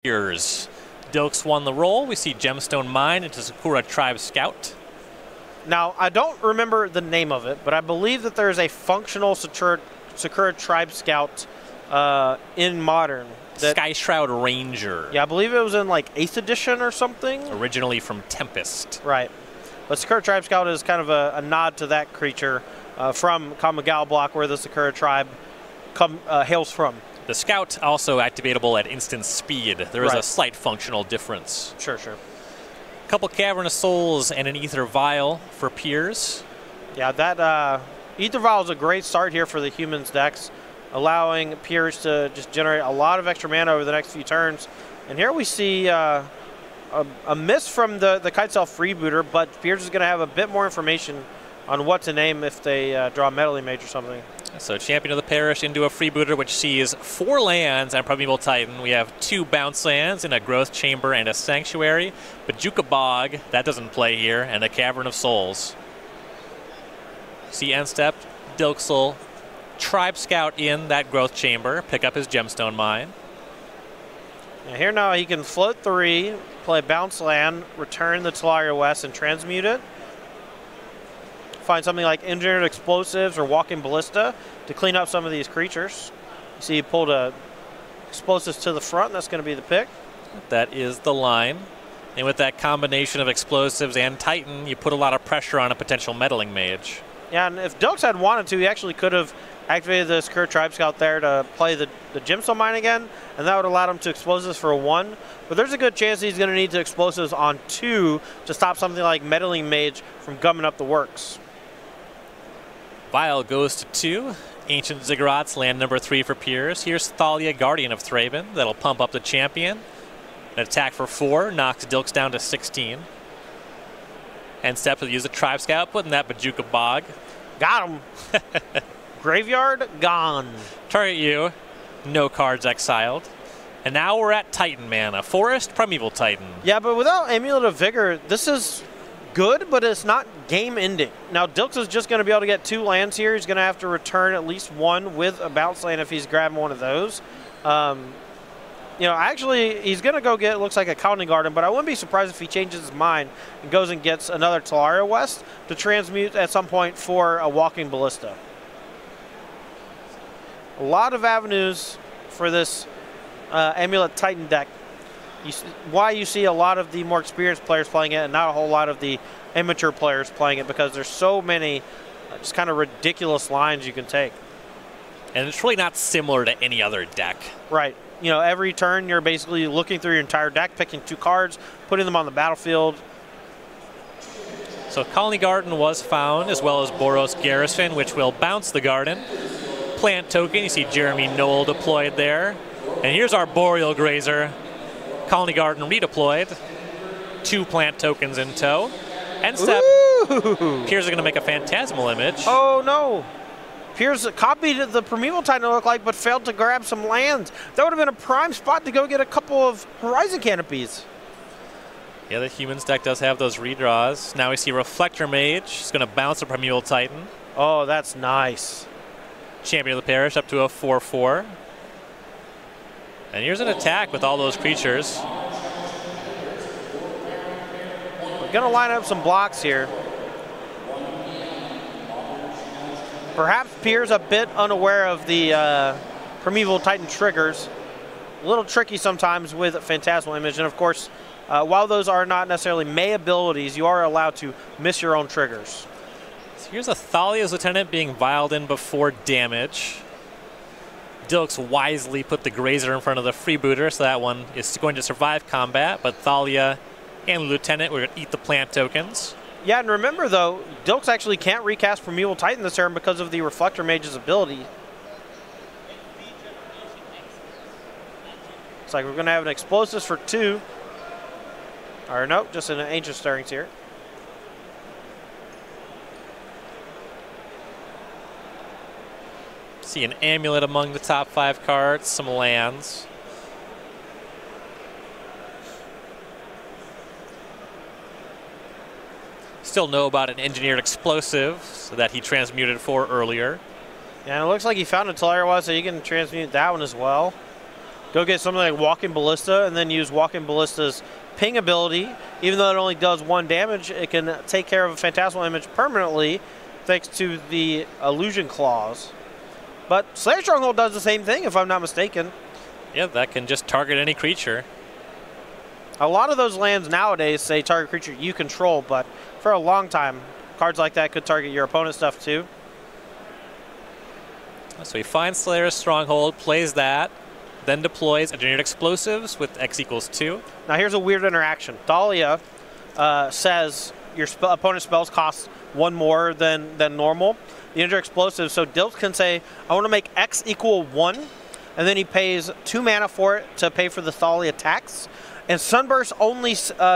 Years. Dilks won the roll. We see Gemstone Mine into Sakura Tribe Scout. Now, I don't remember the name of it, but I believe that there's a functional Sakura Tribe Scout in Modern. Sky Shroud Ranger. Yeah, I believe it was in like 8th edition or something. Originally from Tempest. Right. But Sakura Tribe Scout is kind of a nod to that creature from Kamigawa block where the Sakura Tribe hails from. The Scout also activatable at instant speed. There is a slight functional difference. Sure. A couple Cavernous Souls and an Ether Vial for Piers. Yeah, that Ether Vial is a great start here for the humans decks, allowing Piers to just generate a lot of extra mana over the next few turns. And here we see a miss from the Kitesail Freebooter, but Piers is going to have a bit more information on what to name if they draw Meddling Mage or something. So Champion of the Parish into a Freebooter, which sees 4 lands and Primeval Titan. We have 2 bounce lands in a Growth Chamber and a Sanctuary. Bajuka Bog, that doesn't play here, and a Cavern of Souls. See end step, Dilksel, Tribe Scout in that Growth Chamber, pick up his Gemstone Mine. And here now he can float 3, play bounce land, return the Talaria West, and transmute it. Find something like Engineered Explosives or Walking Ballista to clean up some of these creatures. You see he pulled explosives to the front, and that's going to be the pick. That is the line. And with that combination of explosives and Titan, you put a lot of pressure on a potential Meddling Mage. Yeah, and if Dilks had wanted to, he actually could have activated the Sakura Tribe Scout there to play the Gemstone Mine again, and that would allow him to explosives for a 1. But there's a good chance he's going to need to explosives on 2 to stop something like Meddling Mage from gumming up the works. Vial goes to 2. Ancient Ziggurats, land number 3 for Piers. Here's Thalia, Guardian of Thraben. That'll pump up the champion. An attack for 4, knocks Dilks down to 16. And step to use the Tribe Scout, putting that Bajuka Bog. Got him. Graveyard gone. Target you. No cards exiled. And now we're at Titan mana. Forest, Primeval Titan. Yeah, but without Amulet of Vigor, this is good, but it's not game ending. Now, Dilks is just going to be able to get 2 lands here. He's going to have to return at least 1 with a bounce land if he's grabbing one of those. You know, actually, he's going to go get, it looks like a County Garden, but I wouldn't be surprised if he changes his mind and goes and gets another Talaria West to transmute at some point for a Walking Ballista. A lot of avenues for this Amulet Titan deck. Why you see a lot of the more experienced players playing it and not a whole lot of the amateur players playing it, because there's so many just kind of ridiculous lines you can take. And it's really not similar to any other deck. Right. You know, every turn you're basically looking through your entire deck, picking 2 cards, putting them on the battlefield. So Colony Garden was found, as well as Boros Garrison, which will bounce the garden. Plant token, you see Jeremy Knoll deployed there. And here's our Boreal Grazer. Colony Garden redeployed. 2 plant tokens in tow. End step. Piers are going to make a Phantasmal Image. Oh, no. Piers copied the Primeval Titan, it looked like, but failed to grab some lands. That would have been a prime spot to go get a couple of Horizon Canopies. Yeah, the Humans deck does have those redraws. Now we see Reflector Mage. He's going to bounce a Primeval Titan. Oh, that's nice. Champion of the Parish up to a 4/4. And here's an attack with all those creatures. We're going to line up some blocks here. Perhaps Piers a bit unaware of the Primeval Titan triggers. A little tricky sometimes with Phantasmal Image. And of course, while those are not necessarily May abilities, you are allowed to miss your own triggers. So here's a Thalia's Lieutenant being vialed in before damage. Dilks wisely put the Grazer in front of the Freebooter, so that one is going to survive combat. But Thalia and Lieutenant, we're going to eat the plant tokens. Yeah, and remember though, Dilks actually can't recast Primeval Titan this turn because of the Reflector Mage's ability. It's like we're going to have an Explosives for 2. Or no, just an Ancient Stirrings here. See an Amulet among the top 5 cards, some lands. Still know about an Engineered Explosive that he transmuted for earlier. Yeah, and it looks like he found a Talaria West, so you can transmute that one as well. go get something like Walking Ballista and then use Walking Ballista's ping ability. Even though it only does 1 damage, it can take care of a Phantasmal image permanently thanks to the Illusion Claws. But Slayer Stronghold does the same thing, if I'm not mistaken. Yeah, that can just target any creature. A lot of those lands nowadays say target creature you control, but for a long time, cards like that could target your opponent's stuff too. So he finds Slayer's Stronghold, plays that, then deploys Engineered Explosives with X equals 2. Now here's a weird interaction. Thalia says your opponent's spells cost 1 more than normal. The Engineered Explosives, so Dilks can say, I want to make X equal 1, and then he pays 2 mana for it to pay for the Thalia tax. And Sunburst only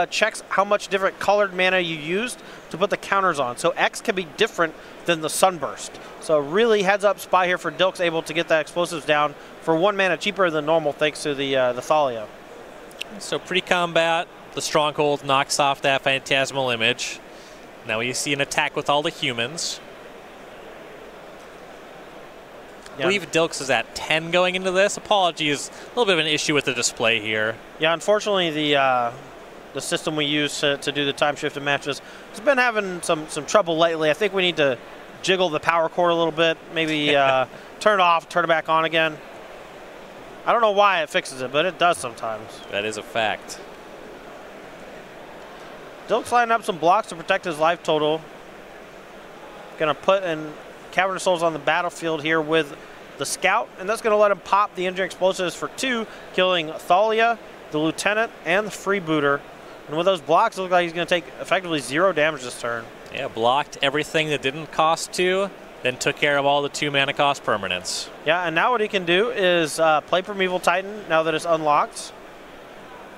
checks how much different colored mana you used to put the counters on. So X can be different than the Sunburst. So really heads up spy here for Dilks, able to get that explosives down for 1 mana cheaper than normal thanks to the Thalia. So pre-combat, the Stronghold knocks off that Phantasmal image. Now we see an attack with all the humans. I believe Dilks is at 10 going into this. Apologies, a little bit of an issue with the display here. Yeah, unfortunately the system we use to do the time shifted matches has been having some trouble lately. I think we need to jiggle the power cord a little bit, maybe turn it off, turn it back on again. I don't know why it fixes it, but it does sometimes. That is a fact. Dilks lining up some blocks to protect his life total. Gonna put in Cavern of Souls on the battlefield here with the Scout, and that's going to let him pop the Engineered Explosives for 2, killing Thalia, the Lieutenant, and the Freebooter. And with those blocks, it looks like he's going to take effectively 0 damage this turn. Yeah, blocked everything that didn't cost 2, then took care of all the 2 mana cost permanents. Yeah, and now what he can do is play Primeval Titan now that it's unlocked,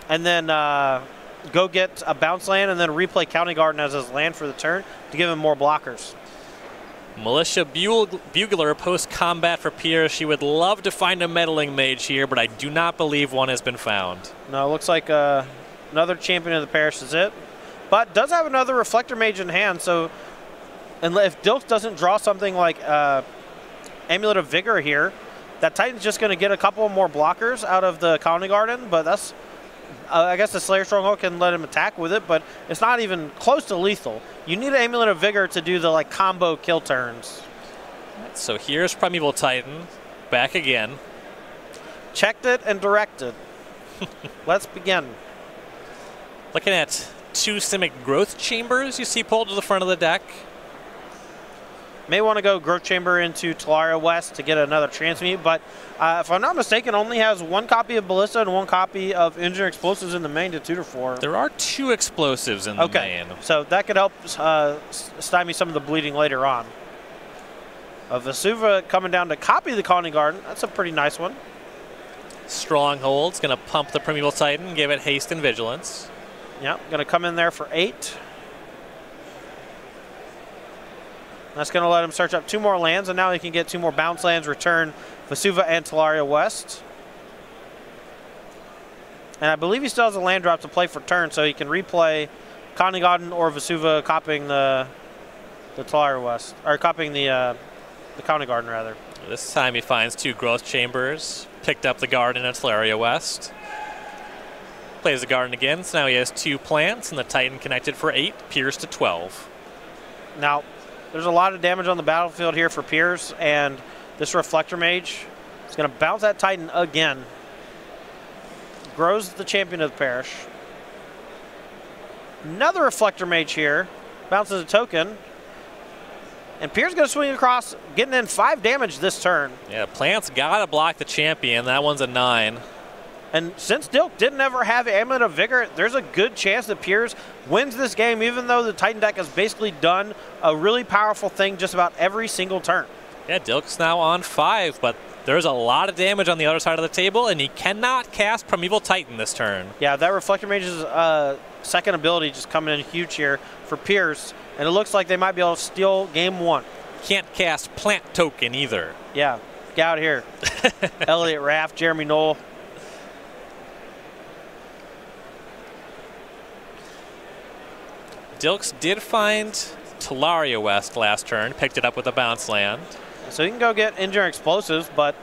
and then go get a bounce land and then replay County Garden as his land for the turn to give him more blockers. Militia Bugler post-combat for Pierre. She would love to find a meddling mage here, but I do not believe one has been found. No, it looks like another champion of the parish is it. But does have another Reflector Mage in hand, so and if Dilks doesn't draw something like Amulet of Vigor here, that Titan's just going to get a couple more blockers out of the County Garden, but that's I guess the Slayer Stronghold can let him attack with it, but it's not even close to lethal. You need an Amulet of Vigor to do the like combo kill turns. So here's Primeval Titan, back again. Checked it and directed. Let's begin. Looking at 2 Simic Growth Chambers you see pulled to the front of the deck. May want to go Growth Chamber into Talaria West to get another Transmute, but if I'm not mistaken, only has 1 copy of Ballista and 1 copy of Engineered Explosives in the main to tutor for. There are 2 explosives in the main. So that could help stymie some of the bleeding later on. Vesuva coming down to copy the County Garden. That's a pretty nice one. Stronghold's going to pump the Primeval Titan, give it haste and vigilance. Yep, going to come in there for 8. That's going to let him search up 2 more lands, and now he can get 2 more bounce lands, return Vesuva and Talaria West. And I believe he still has a land drop to play for turn, so he can replay County Garden or Vesuva copying the Talaria West, or copying the County Garden rather. This time he finds 2 Growth Chambers, picked up the Garden at Talaria West. Plays the Garden again, so now he has 2 plants, and the Titan connected for 8, Pierce to 12. Now, there's a lot of damage on the battlefield here for Pierce, and this Reflector Mage is going to bounce that Titan again. Grows the champion of the parish. Another Reflector Mage here. Bounces a token. And Pierce is going to swing across, getting in 5 damage this turn. Yeah, plant's got to block the champion. That one's a 9. And since Dilk didn't ever have Amulet of Vigor, there's a good chance that Pierce wins this game, even though the Titan deck has basically done a really powerful thing just about every single turn. Yeah, Dilk's now on 5, but there's a lot of damage on the other side of the table, and he cannot cast Primeval Titan this turn. Yeah, that Reflector Mage's second ability just coming in huge here for Pierce, and it looks like they might be able to steal game 1. Can't cast Plant Token either. Yeah, get out of here. Elliot Raff, Jeremy Knoll. Dilks did find Talaria West last turn, picked it up with a bounce land. So he can go get Engineered Explosives, but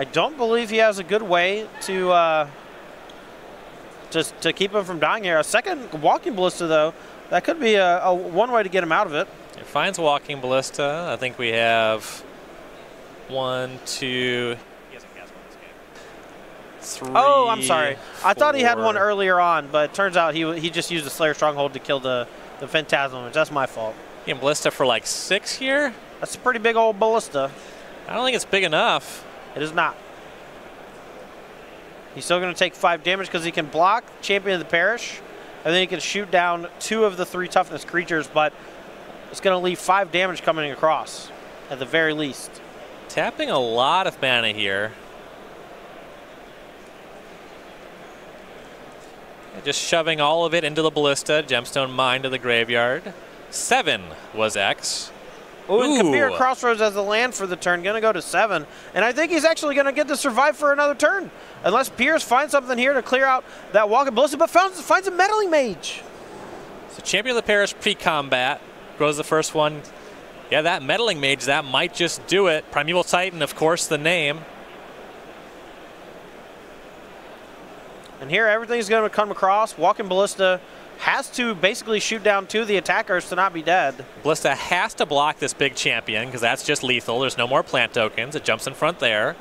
I don't believe he has a good way to keep him from dying here. A second walking ballista, though, that could be a one way to get him out of it. It finds walking ballista. I think we have 1, 2. He hasn't cast one this game. 3. Oh, I'm sorry. 4. I thought he had one earlier on, but it turns out he just used the Slayer Stronghold to kill the Phantasm, which that's my fault. Getting ballista for like 6 here. That's a pretty big old ballista. I don't think it's big enough. It is not. He's still going to take 5 damage because he can block Champion of the Parish, and then he can shoot down 2 of the 3 toughness creatures, but it's going to leave 5 damage coming across, at the very least. Tapping a lot of mana here. Just shoving all of it into the ballista. Gemstone Mine to the graveyard. 7 was X. Ooh, and Kabir Crossroads as the land for the turn, going to go to 7. And I think he's actually going to get to survive for another turn. Unless Piers finds something here to clear out that walking ballista, but finds a meddling mage. So Champion of the Parish pre-combat. Grows the first one. Yeah, that meddling mage, that might just do it. Primeval Titan, of course, the name. And here everything's going to come across. Walking ballista has to basically shoot down 2 of the attackers to not be dead. Ballista has to block this big champion because that's just lethal. There's no more plant tokens. It jumps in front there.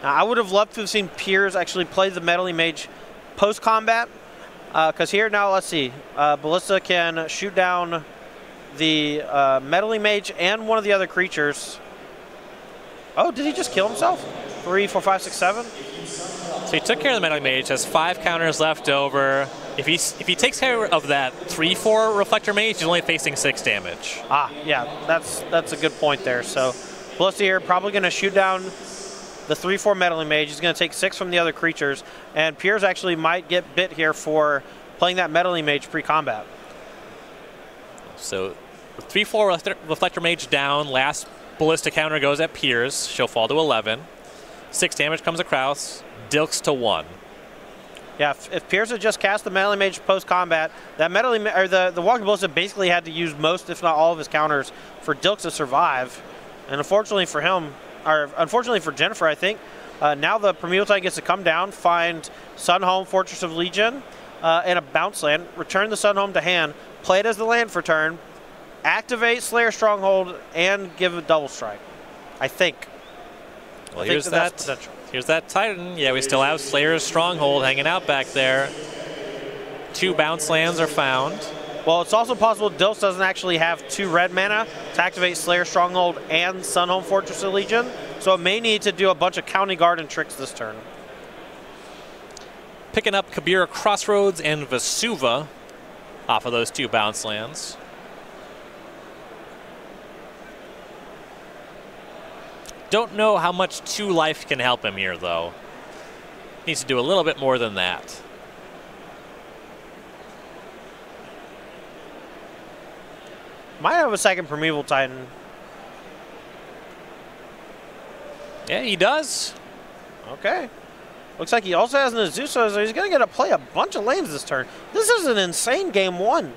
Now, I would have loved to have seen Piers actually play the meddling mage post-combat. Because here now, let's see. Ballista can shoot down the meddling mage and one of the other creatures. Oh, did he just kill himself? 3, 4, 5, 6, 7? So he took care of the meddling mage, has 5 counters left over. If he takes care of that 3/4 reflector mage, he's only facing 6 damage. Ah, yeah, that's a good point there. So Ballista here probably going to shoot down the 3/4 meddling mage. He's going to take 6 from the other creatures, and Piers actually might get bit here for playing that meddling mage pre-combat. So the 3/4 reflector mage down. Last ballista counter goes at Piers. She'll fall to 11. 6 damage comes across. Dilks to 1. Yeah, if Piers had just cast the meddling mage post-combat, that meddling or the walking ballista basically had to use most, if not all, of his counters for Dilks to survive. And unfortunately for him, or unfortunately for Jennifer, I think, now the Primeval Titan gets to come down, find Sunhome, Fortress of Legion, and a bounce land, return the Sunhome to hand, play it as the land for turn, activate Slayer Stronghold, and give a double strike. I think. Well, here's that Titan. Yeah, we still have Slayer's Stronghold hanging out back there. 2 bounce lands are found. Well, it's also possible Dilks doesn't actually have 2 red mana to activate Slayer Stronghold and Sunhome Fortress of Legion, so it may need to do a bunch of County Garden tricks this turn. Picking up Kabir Crossroads and Vesuva off of those 2 bounce lands. Don't know how much 2 life can help him here, though. Needs to do a little bit more than that. Might have a second Primeval Titan. Yeah, he does. Okay. Looks like he also has an Azusa, so he's going to get to play a bunch of lanes this turn. This is an insane game 1.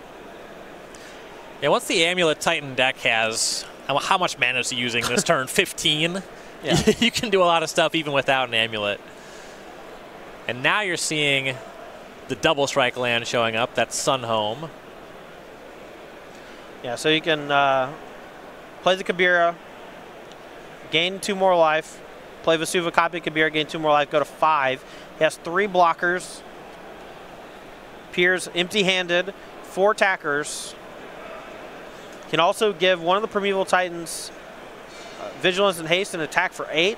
Yeah, once the Amulet Titan deck has... How much mana is he using this turn? 15? Yeah. You can do a lot of stuff even without an Amulet. And now you're seeing the double strike land showing up. That's Sunhome. Yeah, so you can play the Kabira, gain 2 more life, play Vesuva, copy Kabira, gain 2 more life, go to 5. He has 3 blockers. Piers empty-handed, 4 attackers. Can also give one of the Primeval Titans Vigilance and Haste and attack for 8.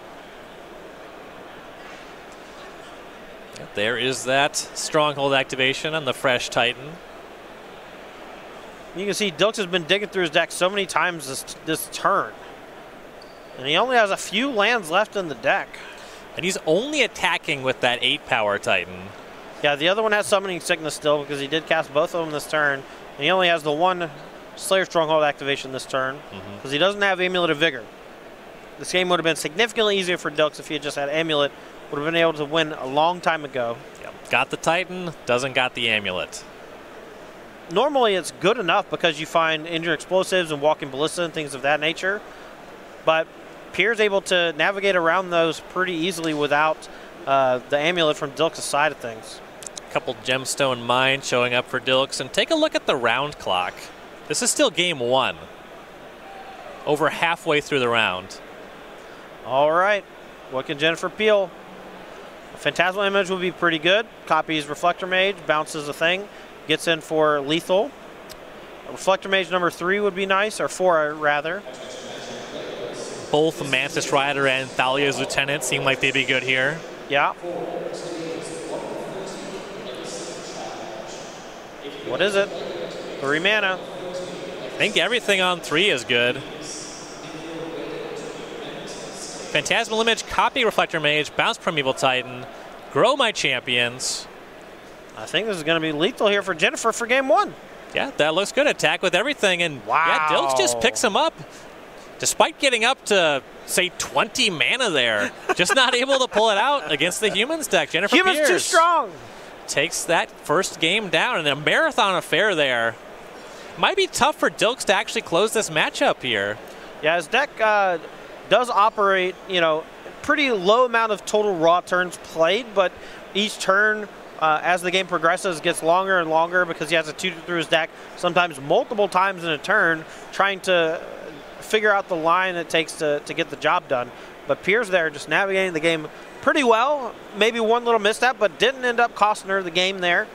There is that Stronghold activation on the fresh Titan. You can see Dilks has been digging through his deck so many times this turn. And he only has a few lands left in the deck. And he's only attacking with that 8-power Titan. Yeah, the other one has Summoning Sickness still because he did cast both of them this turn. And he only has the 1 Slayer Stronghold activation this turn because he doesn't have Amulet of Vigor. This game would have been significantly easier for Dilks if he had just had Amulet. Would have been able to win a long time ago. Yep. Got the Titan, doesn't got the Amulet. Normally it's good enough because you find Injured Explosives and Walking Ballista and things of that nature. But Pier's able to navigate around those pretty easily without the amulet from Dilks' side of things. A couple gemstone mines showing up for Dilks, and take a look at the round clock. This is still game 1. Over halfway through the round. All right, what can Jennifer peel? A Phantasmal Image would be pretty good. Copies Reflector Mage, bounces a thing, gets in for lethal. A Reflector Mage number 3 would be nice, or 4 rather. Both Mantis Rider and Thalia's Lieutenant seem like they'd be good here. Yeah. What is it? 3 mana. I think everything on 3 is good. Phantasmal Image, copy Reflector Mage, bounce Primeval Titan, grow my champions. I think this is going to be lethal here for Jennifer for game 1. Yeah, that looks good. Attack with everything, and wow. Yeah, Dilks just picks him up. Despite getting up to, say, 20 mana there, just not able to pull it out against the Humans deck. Jennifer Humans Pierce too strong. Takes that first game down, and a marathon affair there. Might be tough for Dilks to actually close this matchup here. Yeah, his deck does operate, you know, pretty low amount of total raw turns played, but each turn, as the game progresses, gets longer and longer because he has to tutor through his deck sometimes multiple times in a turn, trying to figure out the line it takes to get the job done. But Pier's there just navigating the game pretty well. Maybe one little misstep, but didn't end up costing her the game there.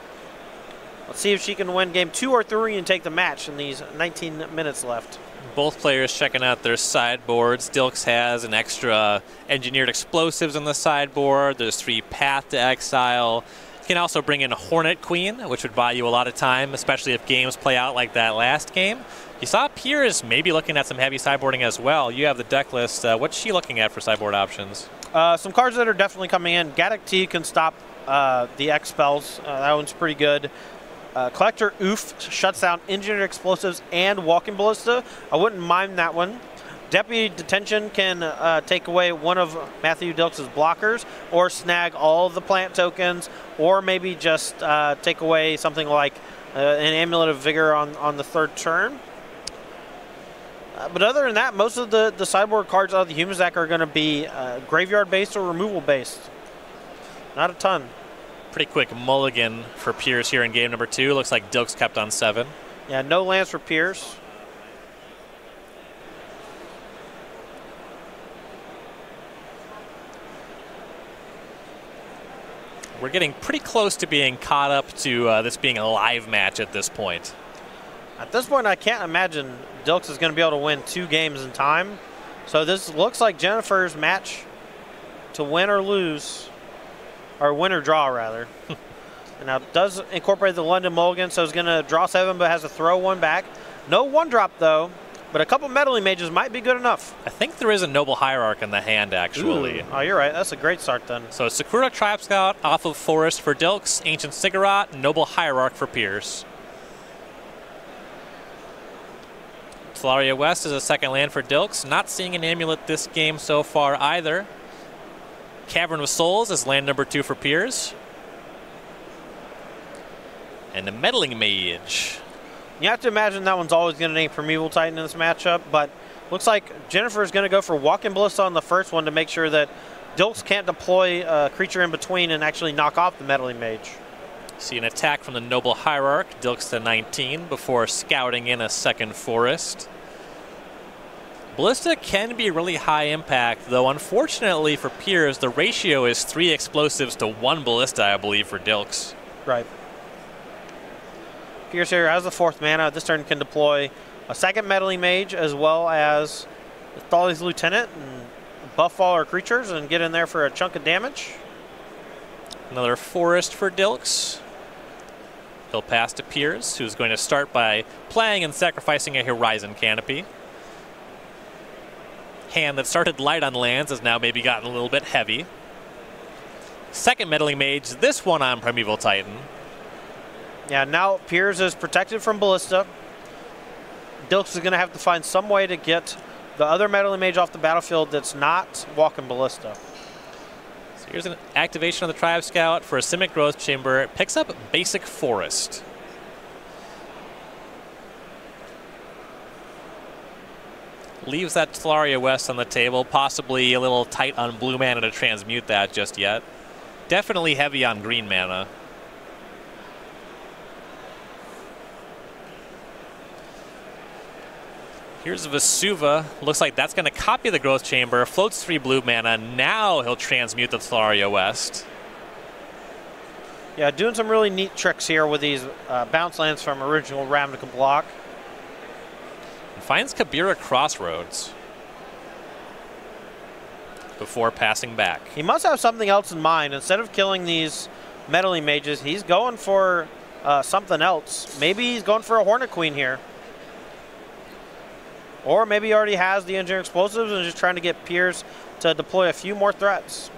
Let's see if she can win game 2 or 3 and take the match in these 19 minutes left. Both players checking out their sideboards. Dilks has an extra engineered explosives on the sideboard. There's 3 Path to Exile. You can also bring in a Hornet Queen, which would buy you a lot of time, especially if games play out like that last game. You saw Piers maybe looking at some heavy sideboarding as well. You have the deck list. What's she looking at for sideboard options? Some cards that are definitely coming in. Gaddock T can stop the X spells. That one's pretty good. Collector Oof shuts down Engineered Explosives and Walking Ballista. I wouldn't mind that one. Deputy Detention can take away one of Matthew Dilks' blockers, or snag all of the plant tokens, or maybe just take away something like an Amulet of Vigor on the 3rd turn. But other than that, most of the sideboard cards out of the Humans deck are going to be graveyard-based or removal-based. Not a ton. Pretty quick mulligan for Pierce here in game number 2. Looks like Dilks kept on 7. Yeah, no lands for Pierce. We're getting pretty close to being caught up to this being a live match at this point. At this point, I can't imagine Dilks is going to be able to win 2 games in time. So this looks like Jennifer's match to win or lose, or win or draw, rather. And now it does incorporate the London Mulligan, so it's going to draw 7, but has to throw 1 back. No 1-drop, though, but a couple Meddling Mages might be good enough. I think there is a Noble Hierarch in the hand, actually. Ooh. Oh, you're right. That's a great start, then. So Sakura Tribe Scout off of Forest for Dilks, Ancient Ziggurat, Noble Hierarch for Pierce. Tolaria West is a second land for Dilks. Not seeing an amulet this game so far either. Cavern of Souls is land number 2 for Piers. And the Meddling Mage. You have to imagine that one's always going to name Primeval Titan in this matchup, but looks like Jennifer's going to go for Walking Ballista on the first one to make sure that Dilks can't deploy a creature in between and actually knock off the Meddling Mage. See an attack from the Noble Hierarch, Dilks to 19 before scouting in a second Forest. Ballista can be really high impact, though unfortunately for Piers, the ratio is 3 explosives to 1 Ballista, I believe, for Dilks. Right. Piers here has the 4th mana. This turn can deploy a second Meddling Mage as well as Thalia's Lieutenant and buff all our creatures and get in there for a chunk of damage. Another Forest for Dilks. He'll pass to Piers, who's going to start by playing and sacrificing a Horizon Canopy. Hand that started light on lands has now maybe gotten a little bit heavy. Second Meddling Mage, this one on Primeval Titan. Yeah, now Piers is protected from Ballista. Dilks is going to have to find some way to get the other Meddling Mage off the battlefield that's not Walking Ballista. So here's an activation of the Tribe Scout for a Simic Growth Chamber. It picks up Basic Forest. Leaves that Tolaria West on the table, possibly a little tight on blue mana to transmute that just yet. Definitely heavy on green mana. Here's Vesuva. Looks like that's going to copy the Growth Chamber. Floats 3 blue mana. Now he'll transmute the Tolaria West. Yeah, doing some really neat tricks here with these bounce lands from original Ravnica block. And finds Kabira Crossroads before passing back. He must have something else in mind. Instead of killing these meddling mages, he's going for something else. Maybe he's going for a Hornet Queen here. Or maybe he already has the Engineering Explosives and is just trying to get Piers to deploy a few more threats.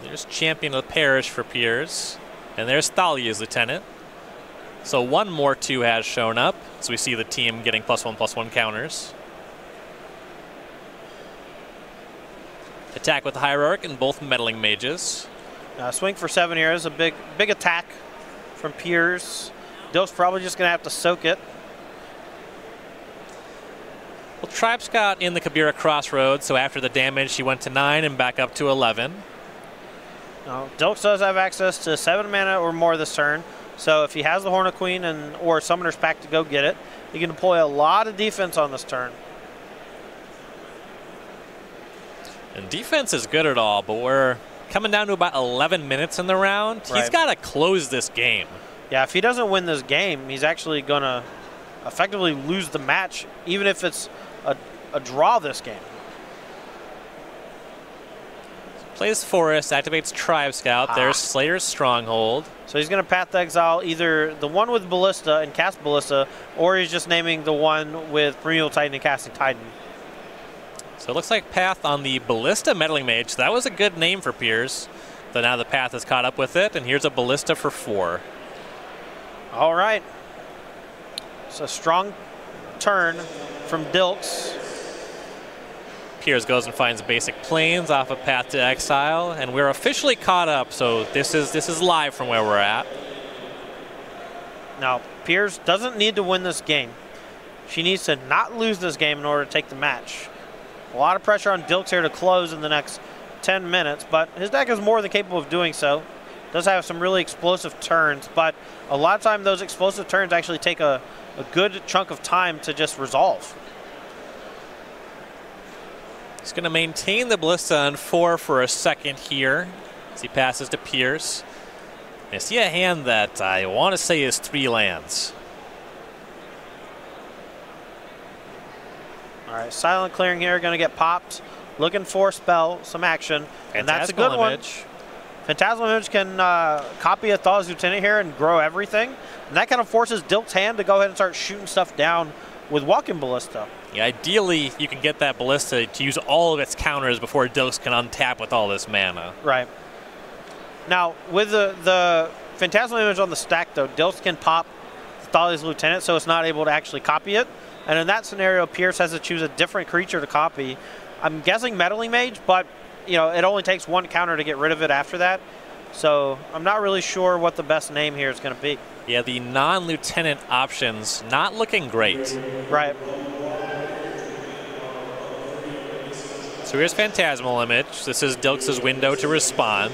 There's Champion of the Parish for Piers. And there's Thalia's Lieutenant. So one more 2 has shown up. So we see the team getting +1/+1 counters. Attack with the Hierarch and both Meddling Mages. Swing for 7 here is a big attack from Piers. Dilks probably just going to have to soak it. Well, Tribes got in the Kabira Crossroads, so after the damage, she went to 9 and back up to 11. Now, Dilks does have access to 7 mana or more this turn, so if he has the Hornet Queen or Summoner's Pact to go get it, he can deploy a lot of defense on this turn. And defense is good at all, but we're coming down to about 11 minutes in the round. Right. He's got to close this game. Yeah, if he doesn't win this game, he's actually going to effectively lose the match, even if it's a draw this game. Plays Forest, activates Tribe Scout. There's Slayer's Stronghold. So he's going to Path to Exile either the one with Ballista and cast Ballista, or he's just naming the one with Primeval Titan and casting Titan. So it looks like Path on the Ballista Meddling Mage. So that was a good name for Piers. So now the Path is caught up with it, and here's a Ballista for 4. All right. It's a strong turn from Dilks. Piers goes and finds basic planes off of Path to Exile, and we're officially caught up, so this is live from where we're at. Now, Piers doesn't need to win this game. She needs to not lose this game in order to take the match. A lot of pressure on Dilks here to close in the next 10 minutes, but his deck is more than capable of doing so. Does have some really explosive turns, but a lot of time those explosive turns actually take a good chunk of time to just resolve. He's going to maintain the Ballista on 4 for a second here as he passes to Piers. I see a hand that I want to say is 3 lands. All right, Silent Clearing here, going to get popped. Looking for spell, some action, and that's a good one. Phantasmal Image can copy a Thaw's Lieutenant here and grow everything. And that kind of forces Dilks' hand to go ahead and start shooting stuff down with Walking Ballista. Yeah, ideally, you can get that Ballista to use all of its counters before Dilks can untap with all this mana. Right. Now, with the Phantasmal Image on the stack, though, Dilks can pop Thalia's Lieutenant, so it's not able to actually copy it. And in that scenario, Piers has to choose a different creature to copy. I'm guessing Meddling Mage, but you know, it only takes 1 counter to get rid of it after that. So I'm not really sure what the best name here is going to be. Yeah, the non-lieutenant options not looking great. Right. So here's Phantasmal Image. This is Dilks' window to respond.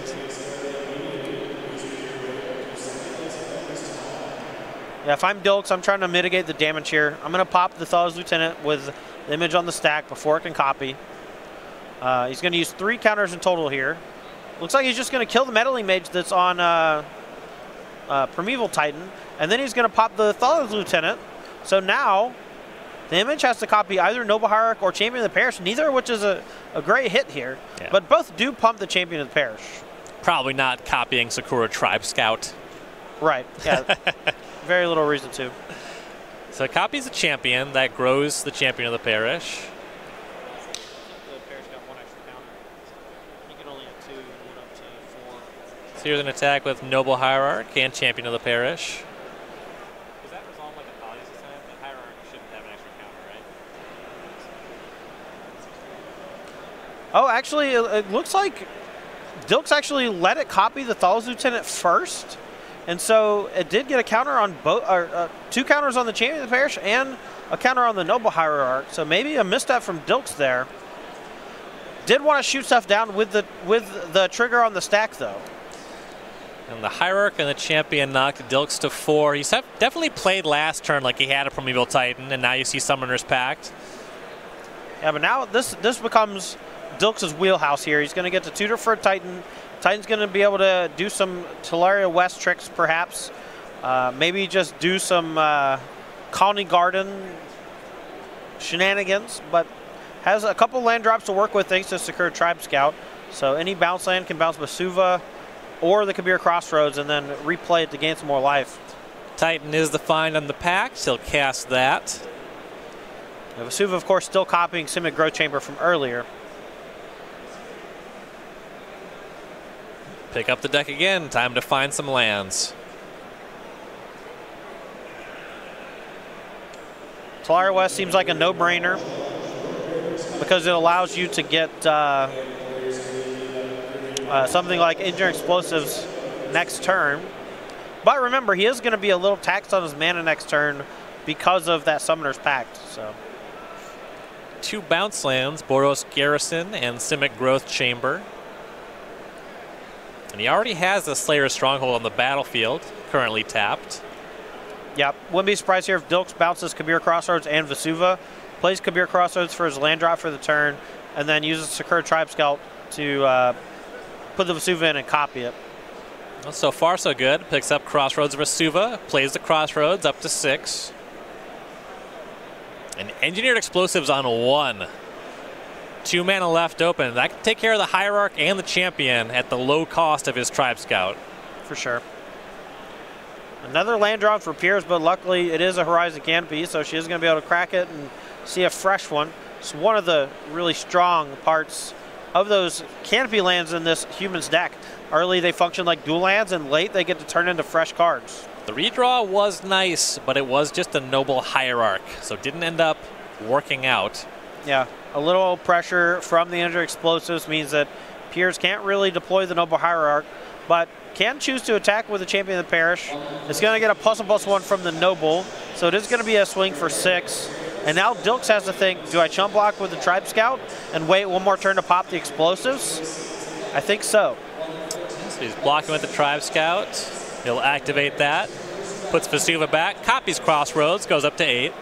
Yeah, if I'm Dilks, I'm trying to mitigate the damage here. I'm going to pop the Thaw's Lieutenant with the image on the stack before it can copy. He's going to use 3 counters in total here. Looks like he's just going to kill the Meddling Mage that's on Primeval Titan, and then he's going to pop the Thaw's Lieutenant. So now the image has to copy either Noble Hierarch or Champion of the Parish, neither of which is a great hit here. Yeah. But both do pump the Champion of the Parish. Probably not copying Sakura Tribe Scout. Right, yeah. Very little reason to. So it copies the Champion. That grows the Champion of the Parish. So here's an attack with Noble Hierarch and Champion of the Parish. Does that resolve like a Thalia's attack? The Hierarch shouldn't have an extra counter, right? Oh, actually, it looks like Dilks actually let it copy the Thaw's Lieutenant first. And so it did get a counter on both, 2 counters on the Champion of the Parish and a counter on the Noble Hierarch, so maybe a misstep from Dilks there. Did want to shoot stuff down with the trigger on the stack, though. And the Hierarch and the Champion knocked Dilks to 4. He's definitely played last turn like he had a Primeval Titan, and now you see Summoner's Pact. Yeah, but now this becomes Dilks' wheelhouse here. He's going to get to tutor for a Titan. Titan's going to be able to do some Talaria West tricks, perhaps. Maybe just do some Colony Garden shenanigans, but has a couple land drops to work with thanks to Secure Tribe Scout. So any bounce land can bounce Vesuva or the Kabir Crossroads and then replay it to gain some more life. Titan is the find on the pact. He'll cast that. Now, Vesuva, of course, still copying Simic Growth Chamber from earlier. Pick up the deck again. Time to find some lands. Talaria West seems like a no-brainer because it allows you to get something like Engineering Explosives next turn. But remember, he is going to be a little taxed on his mana next turn because of that Summoner's Pact. So, 2 bounce lands, Boros Garrison and Simic Growth Chamber. And he already has the Slayer's Stronghold on the battlefield, currently tapped. Yep, wouldn't be surprised here if Dilks bounces Kabir Crossroads and Vesuva, plays Kabir Crossroads for his land drop for the turn, and then uses Secure Tribe Scout to put the Vesuva in and copy it. Well, so far so good. Picks up Crossroads Vesuva, plays the Crossroads up to 6. And Engineered Explosives on 1. 2 mana left open. That can take care of the Hierarch and the Champion at the low cost of his Tribe Scout. For sure. Another land drop for Piers, but luckily it is a Horizon Canopy, so she is going to be able to crack it and see a fresh one. It's one of the really strong parts of those Canopy lands in this Humans deck. Early they function like dual lands, and late they get to turn into fresh cards. The redraw was nice, but it was just a Noble Hierarch, so it didn't end up working out. Yeah, a little pressure from the Engineered Explosives means that Piers can't really deploy the Noble Hierarch, but can choose to attack with the Champion of the Parish. It's going to get a +1/+1 from the Noble, so it is going to be a swing for 6. And now Dilks has to think, do I chump block with the Tribe Scout and wait one more turn to pop the Explosives? I think so. So he's blocking with the Tribe Scout. He'll activate that. Puts Vesuva back, copies Crossroads, goes up to 8.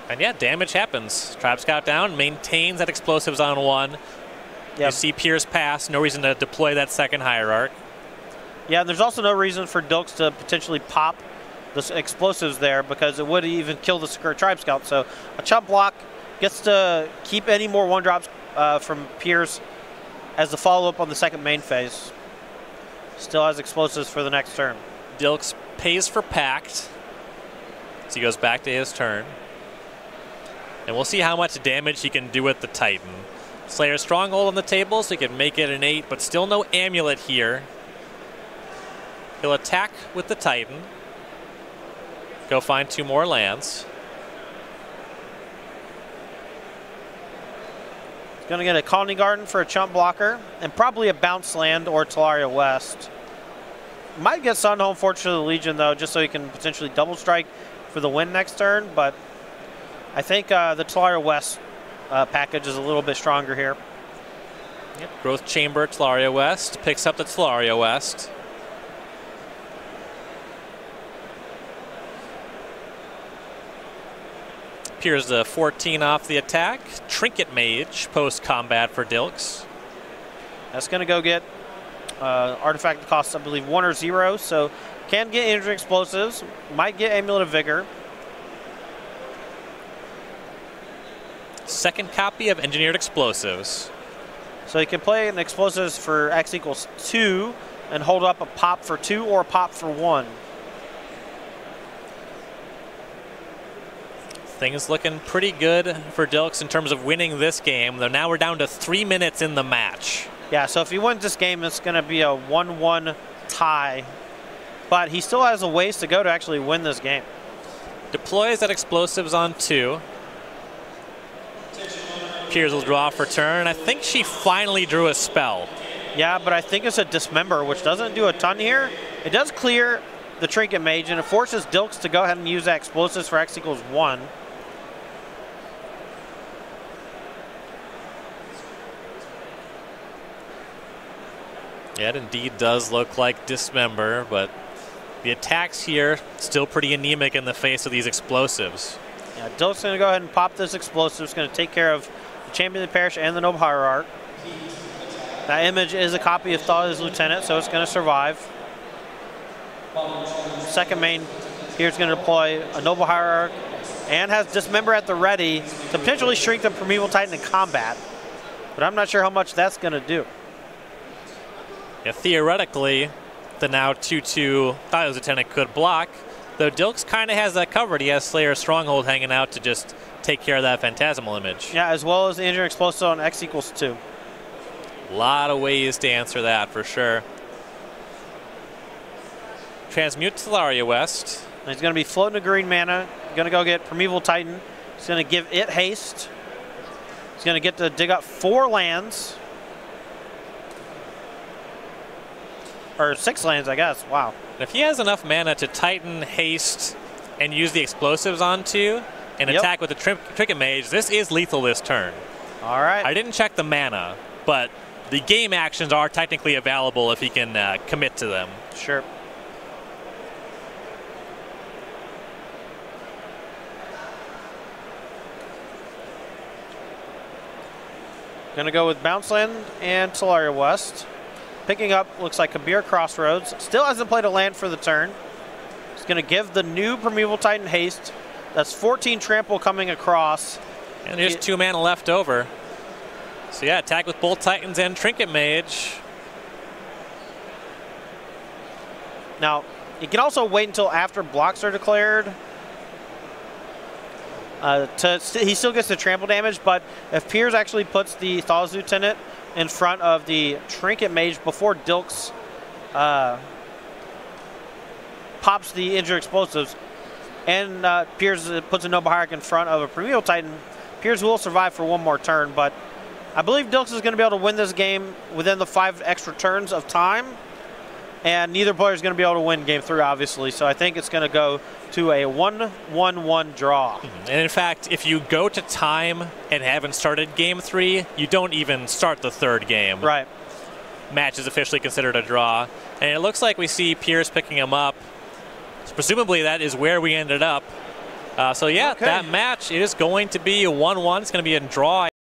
And yeah, damage happens. Tribe Scout down, maintains that Explosives on 1. Yep. You see Piers pass, no reason to deploy that second Hierarch. Yeah, and there's also no reason for Dilks to potentially pop the Explosives there because it would even kill the Secure Tribe Scout. So a chump block gets to keep any more 1-drops from Piers as the follow-up on the second main phase. Still has Explosives for the next turn. Dilks pays for Pact, so he goes back to his turn. And we'll see how much damage he can do with the Titan. Slayer's Stronghold on the table, so he can make it an 8, but still no Amulet here. He'll attack with the Titan. Go find 2 more lands. He's going to get a Colony Garden for a chump blocker, and probably a bounce land or Talaria West. Might get Sunhome Fortress of the Legion, though, just so he can potentially double strike for the win next turn, but I think the Talaria West package is a little bit stronger here. Yep. Growth Chamber, Talaria West. Picks up the Talaria West. Here's the 14 off the attack. Trinket Mage post-combat for Dilks. That's going to go get artifact that costs, I believe, 1 or 0, so can get Engineering Explosives. Might get Amulet of Vigor. Second copy of Engineered Explosives. So he can play an Explosives for X equals 2 and hold up a pop for 2 or a pop for 1. Things looking pretty good for Dilks in terms of winning this game, though now we're down to 3 minutes in the match. Yeah, so if he wins this game, it's going to be a 1-1 tie. But he still has a ways to go to actually win this game. Deploys that Explosives on 2. Piers will draw for turn. I think she finally drew a spell. Yeah, but I think it's a Dismember, which doesn't do a ton here. It does clear the Trinket Mage, and it forces Dilks to go ahead and use that explosives for X equals 1. Yeah, it indeed does look like Dismember, but the attacks here still pretty anemic in the face of these explosives. Yeah, Dilks going to go ahead and pop this explosive. It's going to take care of the Champion of the Parish and the Noble Hierarch. That image is a copy of Thalia's Lieutenant, so it's going to survive. Second main here is going to deploy a Noble Hierarch and has Dismember at the ready to potentially shrink the Primeval Titan in combat. But I'm not sure how much that's going to do. Yeah, theoretically, the now 2/2 Thalia's Lieutenant could block, though Dilks kind of has that covered. He has Slayer's Stronghold hanging out to just take care of that Phantasmal image. Yeah, as well as the Engineering Explosive on X equals 2. A lot of ways to answer that for sure. Transmute Talaria West. And he's going to be floating a green mana. Going to go get Primeval Titan. He's going to give it haste. He's going to get to dig up 4 lands. Or 6 lands, I guess. Wow. If he has enough mana to Titan, haste, and use the explosives onto, and attack with the Trinket Mage, this is lethal this turn. All right. I didn't check the mana, but the game actions are technically available if he can commit to them. Sure. Going to go with Bounce Land and Talaria West. Picking up, looks like Kabir Crossroads. Still hasn't played a land for the turn. He's going to give the new Primeval Titan haste. That's 14 trample coming across. And there's 2 mana left over. So yeah, attack with both Titans and Trinket Mage. Now, you can also wait until after blocks are declared. He still gets the trample damage, but if Piers actually puts the Thalia's Lieutenant in front of the Trinket Mage before Dilks pops the Injured Explosives, and Piers puts a Noble Hierarch in front of a Primeval Titan, Piers will survive for 1 more turn, but I believe Dilks is going to be able to win this game within the 5 extra turns of time, and neither player is going to be able to win Game 3, obviously, so I think it's going to go to a 1-1-1 draw. And in fact, if you go to time and haven't started Game 3, you don't even start the 3rd game. Right. Match is officially considered a draw. And it looks like we see Piers picking him up. So presumably that is where we ended up. So yeah, that match is going to be a 1-1. It's going to be a draw.